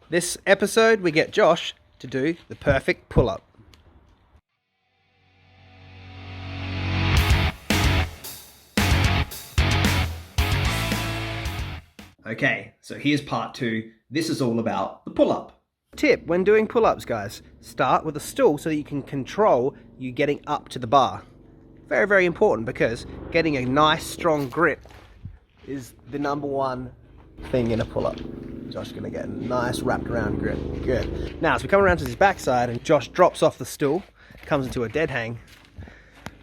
This episode, we get Josh to do the perfect pull-up. Okay, so here's part 2. This is all about the pull-up. Tip, when doing pull-ups, guys, start with a stool so that you can control you getting up to the bar. Very, very important, because getting a nice, strong grip is the number one thing in a pull-up. Josh is going to get a nice wrapped around grip. Good. Now, as we come around to his backside and Josh drops off the stool, comes into a dead hang,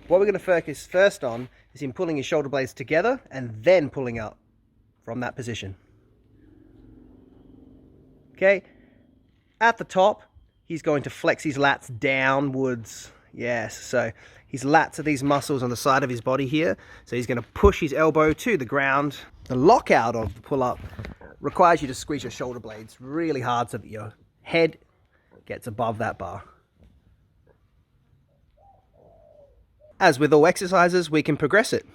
what we're going to focus first on is him pulling his shoulder blades together and then pulling up from that position. Okay, at the top, he's going to flex his lats downwards. Yes, so his lats are these muscles on the side of his body here. So he's going to push his elbow to the ground. The lockout of the pull-up requires you to squeeze your shoulder blades really hard so that your head gets above that bar. As with all exercises, we can progress it.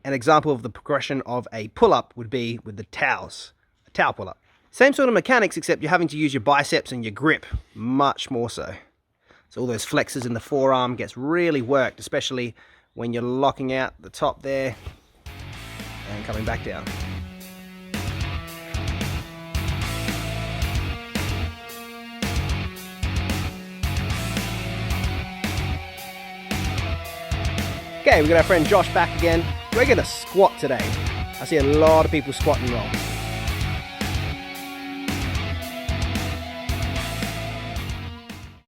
An example of the progression of a pull-up would be with the towels, a towel pull-up. Same sort of mechanics, except you're having to use your biceps and your grip much more so. So all those flexors in the forearm gets really worked, especially when you're locking out the top there and coming back down. Okay, we've got our friend Josh back again. We're going to squat today. I see a lot of people squatting wrong.